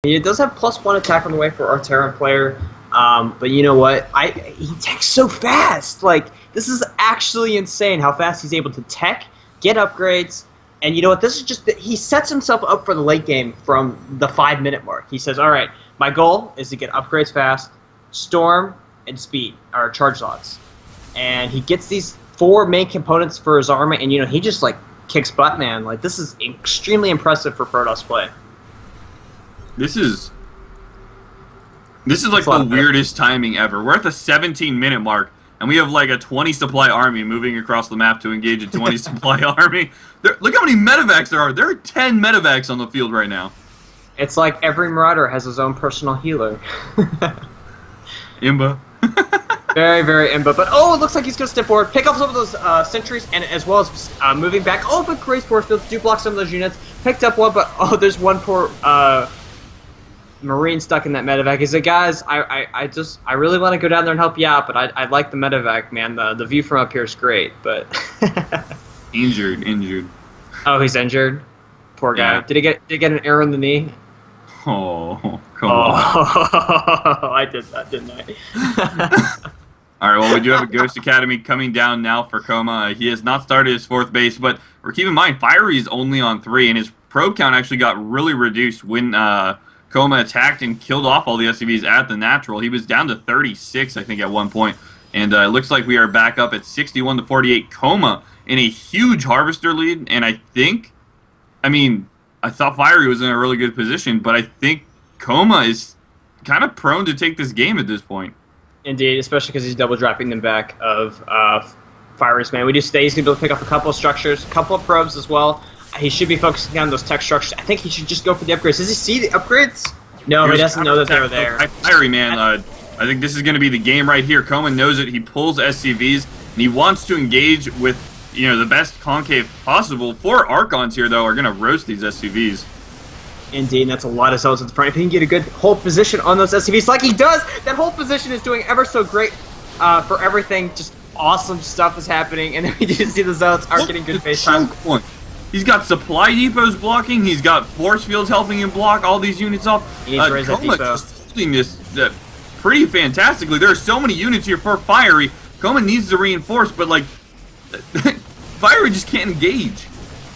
He does have +1 attack on the way for our Terran player, but you know what? He techs so fast. Like, this is actually insane how fast he's able to tech, get upgrades, and you know what? This is just he sets himself up for the late game from the 5-minute mark. He says, "All right, my goal is to get upgrades fast, storm, and speed, or charge slots," and he gets these 4 main components for his army, and you know he just like kicks butt, man. Like, this is extremely impressive for Protoss play. This is like the weirdest timing ever. We're at the 17-minute mark, and we have like a 20 supply army moving across the map to engage a 20 supply army. Look how many medevacs there are. There are 10 medevacs on the field right now. It's like every Marauder has his own personal healer. Imba. Very, very Imba. But, oh, it looks like he's going to step forward, pick up some of those sentries, and as well as moving back. Oh, but Grace force fields do block some of those units. Picked up one, but, oh, there's one poor Marine stuck in that medevac. He said, guys, I really want to go down there and help you out, but I like the medevac, man. The view from up here is great, but... Injured. Oh, he's injured? Poor guy. Yeah. Did he get an arrow in the knee? Oh, come on. I did that, didn't I? All right, well, we do have a Ghost Academy coming down now for Coma. He has not started his 4th base, but keep in mind, Fiery is only on 3, and his probe count actually got really reduced when Coma attacked and killed off all the SCVs at the natural. He was down to 36, I think, at one point. And it looks like we are back up at 61 to 48. Coma in a huge Harvester lead, and I thought Fiery was in a really good position, but I think Coma is kind of prone to take this game at this point. Indeed, especially because he's double dropping them back of Fiery's man. We do stay. He's going to be able to pick up a couple of structures, a couple of probes as well. He should be focusing on those tech structures. I think he should just go for the upgrades. Does he see the upgrades? No, he doesn't know that they're there. Fiery, man, I think this is going to be the game right here. Coma knows it. He pulls SCVs, and he wants to engage with, you know, the best concave possible. 4 Archons here, though, are going to roast these SCVs. Indeed, and that's a lot of cells at the front. If he can get a good hold position on those SCVs, like he does, that hold position is doing ever so great for everything. Just awesome stuff is happening, and then we do see the zealots are getting good face time. He's got supply depots blocking. He's got force fields helping him block all these units off. Coma just holding this pretty fantastically. There are so many units here for Fiery. Coma needs to reinforce, but like Fiery just can't engage.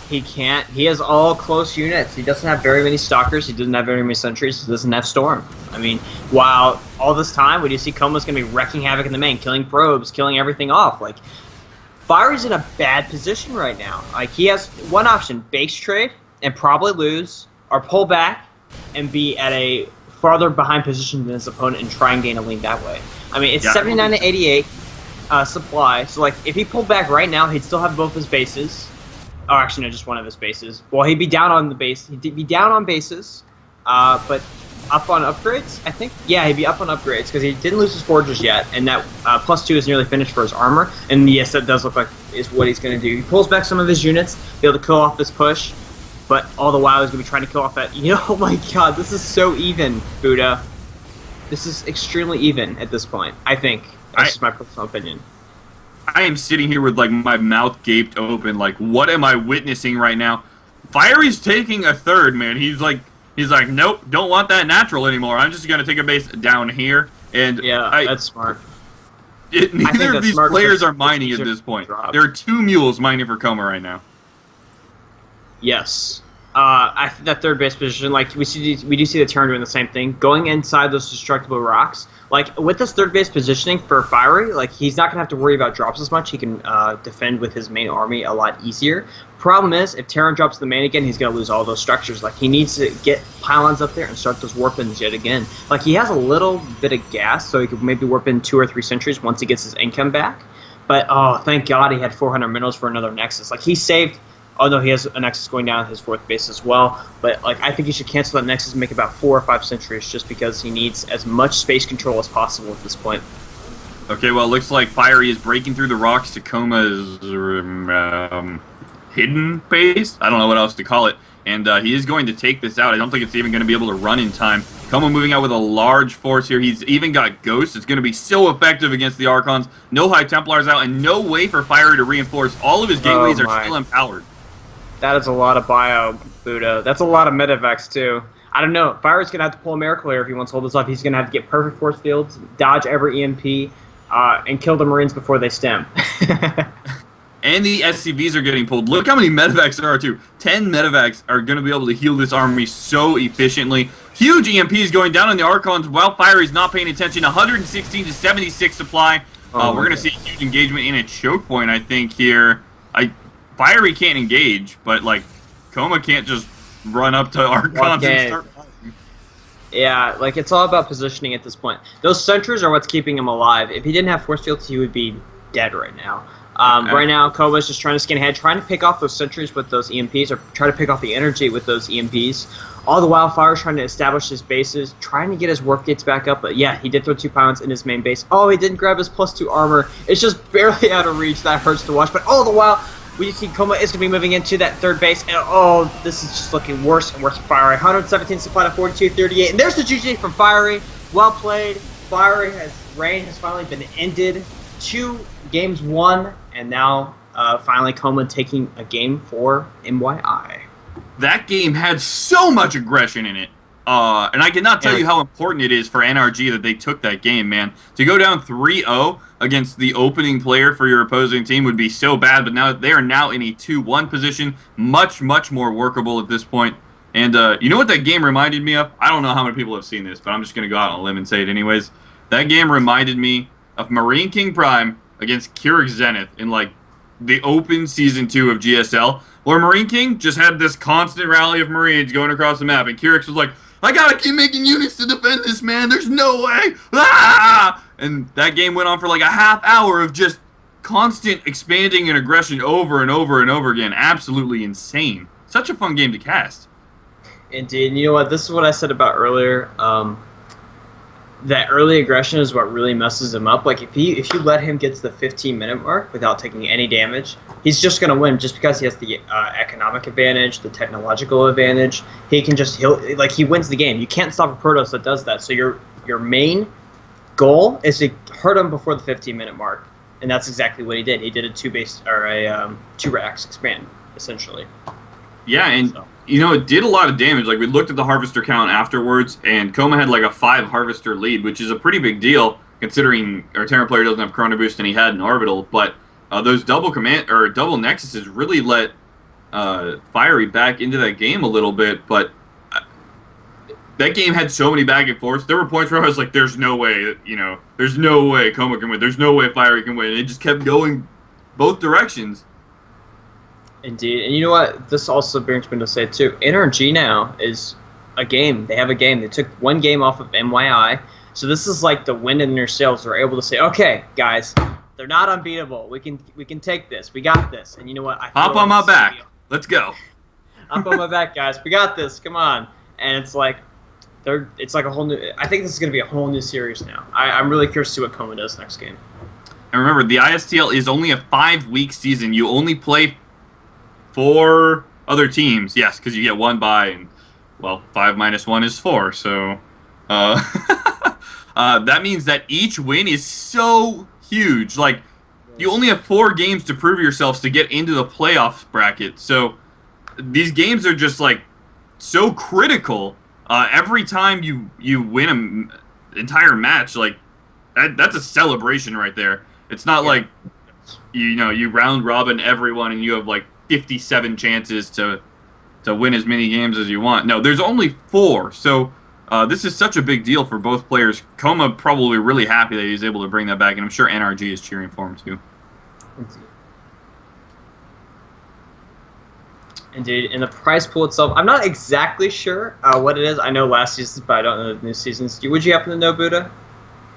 He can't. He has all close units. He doesn't have very many stalkers. He doesn't have very many sentries. He doesn't have storm. I mean, while all this time we do see Coma's going to be wrecking havoc in the main, killing probes, killing everything off. Like, Fiery's in a bad position right now. Like, he has one option: base trade and probably lose, or pull back and be at a farther behind position than his opponent and try and gain a lead that way. I mean, it's 79 to 88 supply. So, like, if he pulled back right now, he'd still have both his bases. Oh, actually, no, just one of his bases. Well, he'd be down on the base. He'd be down on bases, but up on upgrades, I think. Yeah, he'd be up on upgrades because he didn't lose his forgers yet, and that +2 is nearly finished for his armor. And yes, that does look like is what he's going to do. He pulls back some of his units, be able to kill off this push, but all the while he's going to be trying to kill off that. You know, oh my God, this is so even, Buddha. This is extremely even at this point. I think that's just my personal opinion. I am sitting here with like my mouth gaped open. Like, what am I witnessing right now? Fiery's taking a 3rd, man. He's like, nope, don't want that natural anymore. I'm just gonna take a base down here. And yeah, that's smart. Neither of these players are mining at this point. There are 2 mules mining for Coma right now. Yes. That 3rd base position, like we do see the Terran doing the same thing, going inside those destructible rocks. Like with this 3rd base positioning for Fiery, like he's not gonna have to worry about drops as much. He can defend with his main army a lot easier. Problem is, if Terran drops the main again, he's gonna lose all those structures. Like he needs to get pylons up there and start those warp ins yet again. Like he has a little bit of gas, so he could maybe warp in 2 or 3 sentries once he gets his income back. But oh, thank God he had 400 minerals for another Nexus. Like he saved. Oh no, he has a Nexus going down his 4th base as well. But like, I think he should cancel that Nexus and make about 4 or 5 sentries, just because he needs as much space control as possible at this point. Okay, well, it looks like Fiery is breaking through the rocks to Coma's hidden base. I don't know what else to call it. And he is going to take this out. I don't think it's even going to be able to run in time. Coma moving out with a large force here. He's even got Ghosts. It's going to be so effective against the Archons. No High Templars out, and no way for Fiery to reinforce. All of his gateways are still empowered. That is a lot of bio, Buddha. That's a lot of medevacs, too. I don't know. Fiery's going to have to pull a miracle here if he wants to hold this off. He's going to have to get perfect force fields, dodge every EMP, and kill the Marines before they stem. And the SCVs are getting pulled. Look how many medevacs there are, too. 10 medevacs are going to be able to heal this army so efficiently. Huge EMPs going down on the Archons while Fiery's not paying attention. 116 to 76 supply. We're going to see a huge engagement in a choke point, I think, here. Fiery can't engage, but, like, Coma can't just run up to Archons and start fighting. Yeah, like, it's all about positioning at this point. Those sentries are what's keeping him alive. If he didn't have force fields, he would be dead right now. Right now, Kova's just trying to skin ahead, trying to pick off those sentries with those EMPs, or try to pick off the energy with those EMPs. All the while, Fire's trying to establish his bases, trying to get his warp gates back up. But yeah, he did throw 2 pylons in his main base. Oh, he didn't grab his +2 armor. It's just barely out of reach. That hurts to watch. But all the while, we see Coma is going to be moving into that 3rd base. And oh, this is just looking worse and worse for Fiery. 117 supply to 42-38. And there's the GG from Fiery. Well played. Fiery reign has finally been ended. 2 games won, and now finally Coma taking a game for MYI. That game had so much aggression in it. And I cannot tell you how important it is for NRG that they took that game, man. To go down 3-0 against the opening player for your opposing team would be so bad, but now they are now in a 2-1 position. Much, much more workable at this point. And you know what that game reminded me of? I don't know how many people have seen this, but I'm just going to go out on a limb and say it anyways. That game reminded me of Marine King Prime against Keurig Zenith in, like, the open Season 2 of GSL, where Marine King just had this constant rally of Marines going across the map, and Keurig was like, I gotta keep making units to defend this, man, there's no way! Ah! And that game went on for like a half hour of just constant expanding and aggression over and over and over again. Absolutely insane. Such a fun game to cast. Indeed. And you know what? This is what I said about earlier. That early aggression is what really messes him up. Like, if you let him get to the 15-minute mark without taking any damage, he's just going to win just because he has the economic advantage, the technological advantage. He wins the game. You can't stop a Protoss that does that. So your main goal is to hurt him before the 15-minute mark, and that's exactly what he did. He did a 2 racks expand, essentially. Yeah, and you know, it did a lot of damage. Like, we looked at the Harvester count afterwards, and Coma had like a 5 Harvester lead, which is a pretty big deal considering our Terran player doesn't have Chrono Boost and he had an Orbital. But those double Nexuses really let Fiery back into that game a little bit. But that game had so many back and forths. There were points where I was like, "There's no way, there's no way Coma can win. There's no way Fiery can win." And it just kept going both directions. Indeed. And you know what? This also brings me to say, too, NRG now is a game. They have a game. They took 1 game off of MYI. So this is like the wind in their sails. They're able to say, okay, guys, they're not unbeatable. We can take this. We got this. And you know what? Hop on my back. Let's go. Hop on my back, guys. We got this. Come on. And it's like a whole new. I think this is going to be a whole new series now. I'm really curious to see what Coma does next game. And remember, the ISTL is only a 5-week season. You only play 4 other teams, yes, because you get 1 bye, and, well, 5 minus 1 is 4, so that means that each win is so huge. Like, you only have 4 games to prove yourselves to get into the playoffs bracket, so these games are just, like, so critical. Every time you win an entire match, like, that's a celebration right there. It's not like, you round robin everyone and you have, like, 57 chances to win as many games as you want. No, there's only 4, so this is such a big deal for both players. Coma probably really happy that he's able to bring that back, and I'm sure NRG is cheering for him too. Indeed. In the prize pool itself, I'm not exactly sure what it is. I know last season, but I don't know the new seasons. Would you happen to know, Buddha?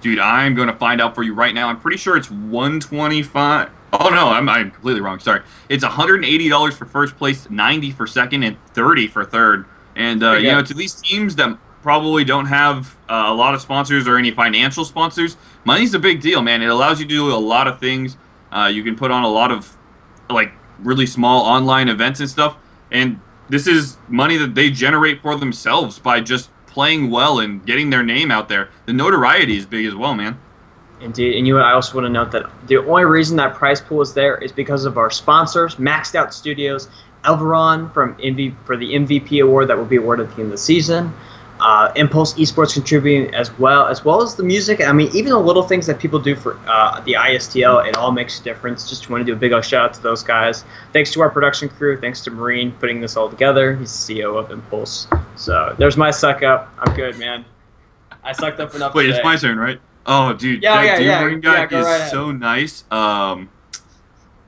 Dude, I'm going to find out for you right now. I'm pretty sure it's 125. Oh, no, I'm completely wrong. Sorry. It's $180 for first place, $90 for second, and $30 for third. And, to these teams that probably don't have a lot of sponsors or any financial sponsors, money's a big deal, man. It allows you to do a lot of things. You can put on a lot of, like, really small online events and stuff. And this is money that they generate for themselves by just playing well and getting their name out there. The notoriety is big as well, man. Indeed, and I also want to note that the only reason that prize pool is there is because of our sponsors, Maxed Out Studios, Elveron for the MVP award that will be awarded at the end of the season. Impulse Esports contributing as well as the music. I mean, even the little things that people do for the ISTL, it all makes a difference. Just want to do a big shout out to those guys. Thanks to our production crew. Thanks to Marine putting this all together. He's the CEO of Impulse. So there's my suck up. I'm good, man. I sucked up enough. Wait, today. it's my turn, right? Oh, dude, Marine guy is right so nice. I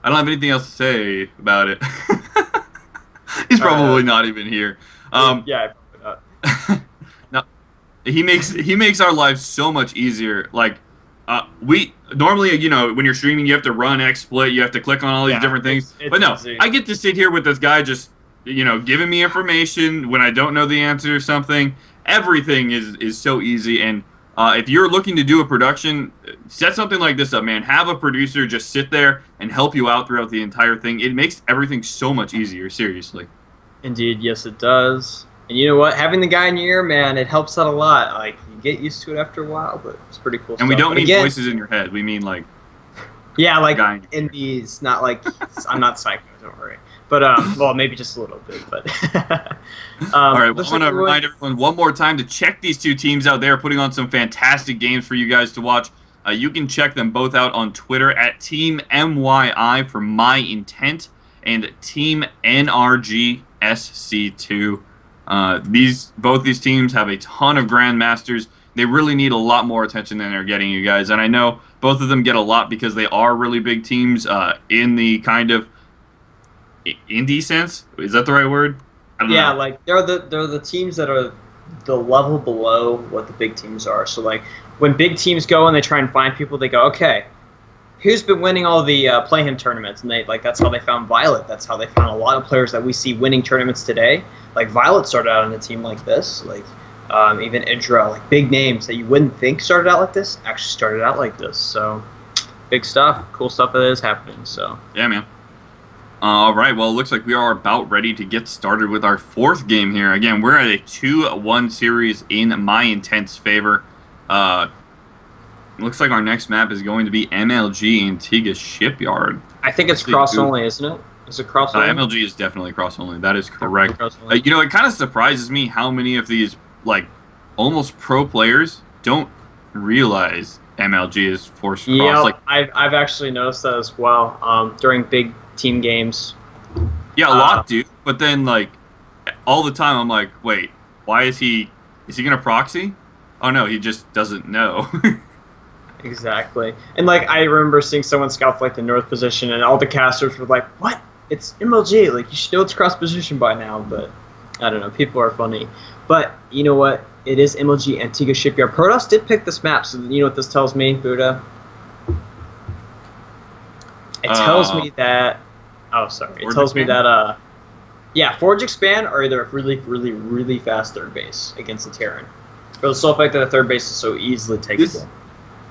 don't have anything else to say about it. He's probably not even here. Yeah. No, he makes our lives so much easier. Like, we normally, when you're streaming, you have to run XSplit, you have to click on all these different things. But no, easy. I get to sit here with this guy just, giving me information when I don't know the answer to something. Everything is so easy. And if you're looking to do a production, set something like this up, man. Have a producer just sit there and help you out throughout the entire thing. It makes everything so much easier, seriously. Indeed, yes it does. And you know what? Having the guy in your ear, man, it helps out a lot. Like, you get used to it after a while, but it's pretty cool. And we don't mean voices in your head. We mean, like... Yeah, like, in these, not like... I'm not psycho, don't worry. But, well, maybe just a little bit, but... All right, well, I want to remind everyone one more time to check these two teams out. They are putting on some fantastic games for you guys to watch. You can check them both out on Twitter at Team MYI for My Intent and Team NRGSC2. Both these teams have a ton of Grandmasters. They really need a lot more attention than they're getting, you guys. And I know both of them get a lot because they are really big teams in the kind of indie sense. Is that the right word? I don't know. Like they're the teams that are the level below what the big teams are. So like when big teams go and they try and find people, they go, okay, who's been winning all the play-in tournaments? And that's how they found Violet. That's how they found a lot of players that we see winning tournaments today. Like Violet started out on a team like this. Like even Idra, like big names that you wouldn't think started out like this, actually started out like this. So big stuff, cool stuff that is happening. So yeah, man. All right, well, it looks like we are about ready to get started with our fourth game here. Again, we're at a 2-1 series in My Intent's favor. Looks like our next map is going to be MLG Antigua Shipyard. I think it's cross-only, isn't it? Is it cross-only? MLG is definitely cross-only. That is correct. It kind of surprises me how many of these, like, almost pro players don't realize MLG is forced cross. Yeah, like, I've actually noticed that as well during big team games. Yeah, a lot do, but then like all the time I'm like, wait, why is he gonna proxy? Oh no, he just doesn't know. Exactly. And like I remember seeing someone scout like the north position and all the casters were like, what? It's MLG, like you should know it's cross position by now, but I don't know, people are funny. But you know what? It is MLG Antigua Shipyard. Protoss did pick this map, so you know what this tells me, Buddha? It tells me that it tells me that Forge Expand are either a really, really, really fast third base against the Terran. For the sole fact that the third base is so easily takeable.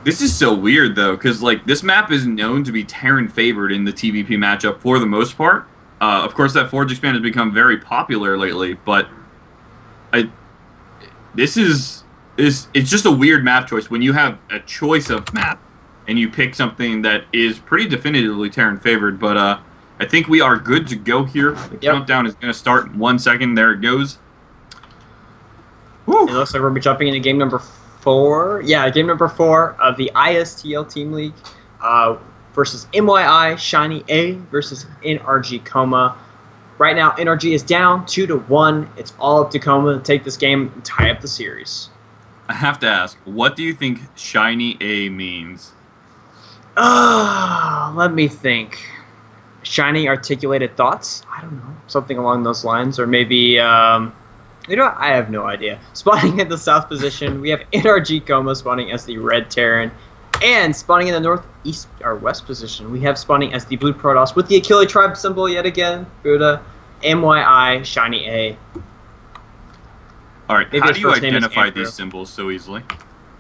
This is so weird though, because like this map is known to be Terran favored in the TVP matchup for the most part. Of course, that Forge Expand has become very popular lately, but it's just a weird map choice when you have a choice of map and you pick something that is pretty definitively Terran favored. But I think we are good to go here. The countdown is going to start in 1 second. There it goes. Woo. It looks like we're jumping into game number 4. Yeah, game number 4 of the ISTL Team League versus MYI Shiny A versus NRG Coma. Right now, NRG is down 2-1. It's all up to Coma to take this game and tie up the series. I have to ask, what do you think Shiny A means? Let me think. Shiny articulated thoughts? I don't know. Something along those lines. Or maybe, you know what? I have no idea. Spawning in the south position, we have NRG Coma spawning as the red Terran. And spawning in the northeast or west position, we have spawning as the blue Protoss with the Achille tribe symbol yet again. Buddha, MYI, Shiny A. Alright, how do you identify these symbols so easily?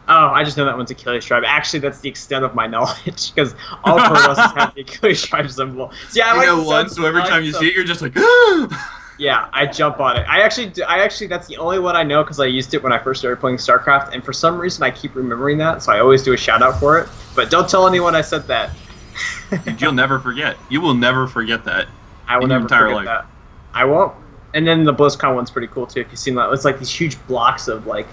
Oh, I just know that one's Achilles tribe. Actually, that's the extent of my knowledge, because all Protosses have the Achilles tribe symbol. So, yeah, so every time you see it, you're just like, yeah, I jump on it. I actually, that's the only one I know because I used it when I first started playing StarCraft, and for some reason I keep remembering that, so I always do a shout out for it. But don't tell anyone I said that. You'll never forget. You will never forget that. I will never forget that. I won't. And then the BlizzCon one's pretty cool too. If you've seen that, it's like these huge blocks of like